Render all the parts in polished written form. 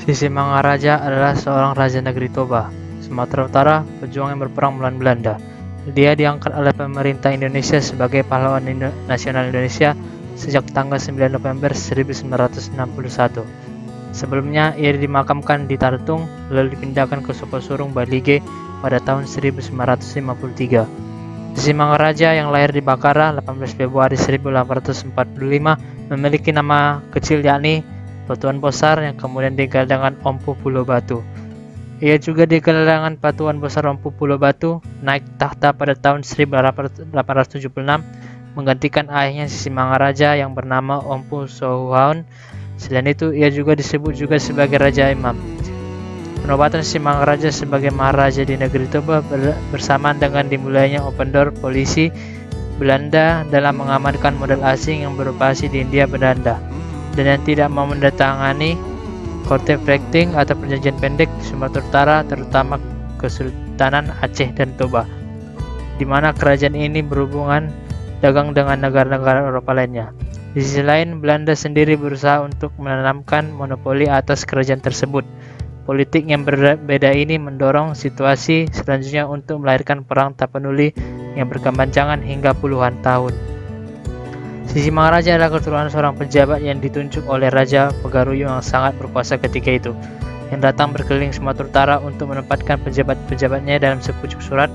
Sisingamaraja adalah seorang raja negeri Toba, Sumatera Utara, pejuang yang berperang melawan Belanda. Dia diangkat oleh pemerintah Indonesia sebagai pahlawan nasional Indonesia sejak tanggal 9 November 1961. Sebelumnya, ia dimakamkan di Tartung, lalu dipindahkan ke Sukosurung, Balige pada tahun 1953. Sisingamaraja yang lahir di Bakara 18 Februari 1845 memiliki nama kecil yakni Batuan Besar yang kemudian dikenal dengan Empu Pulau Batu. Ia juga dikenal dengan Batuan Besar Empu Pulau Batu, naik tahta pada tahun 1876 menggantikan ayahnya Sisingamaraja yang bernama Empu Soeharto. Selain itu, ia juga disebut juga sebagai Raja Imam. Penobatan Sisingamaraja sebagai Maharaja di negeri Toba bersamaan dengan dimulainya open door polisi Belanda dalam mengamankan modal asing yang beroperasi di Hindia Belanda dan yang tidak mau mendatangani Korte-Vrekting atau perjanjian pendek Sumatera Utara, terutama Kesultanan Aceh dan Toba, di mana kerajaan ini berhubungan dagang dengan negara-negara Eropa lainnya. Di sisi lain, Belanda sendiri berusaha untuk menanamkan monopoli atas kerajaan tersebut. Politik yang berbeda ini mendorong situasi selanjutnya untuk melahirkan perang Tapanuli yang berkepanjangan hingga puluhan tahun. Sisingamaraja adalah keturunan seorang pejabat yang ditunjuk oleh Raja Pagaruyung yang sangat berkuasa ketika itu, yang datang berkeliling Sumatera Utara untuk menempatkan pejabat-pejabatnya dalam sepucuk surat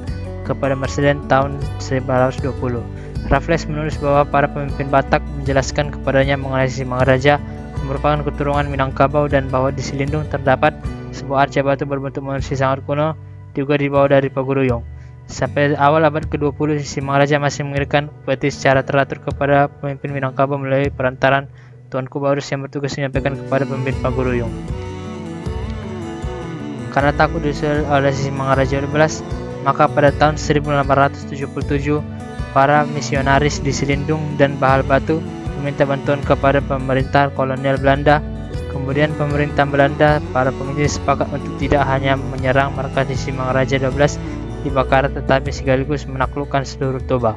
kepada Presiden tahun 1920. Raffles menulis bahwa para pemimpin Batak menjelaskan kepadanya mengenai Sisingamaraja yang merupakan keturunan Minangkabau dan bahwa di Silindung terdapat sebuah arca batu berbentuk manusia sangat kuno juga dibawa dari Pagaruyung. Sampai awal abad ke-20, Sisingamaraja masih mengirimkan upeti secara teratur kepada pemimpin Minangkabau melalui perantaran Tuanku Barus yang bertugas menyampaikan kepada pemimpin Pagaruyung. Karena takut disusul oleh Sisingamaraja 12, maka pada tahun 1877 para misionaris di Silindung dan Bahal Batu meminta bantuan kepada pemerintah kolonial Belanda. Kemudian pemerintah Belanda, para penginjil sepakat untuk tidak hanya menyerang markas Sisingamaraja 12 di Bakara tetapi sekaligus menaklukkan seluruh Toba.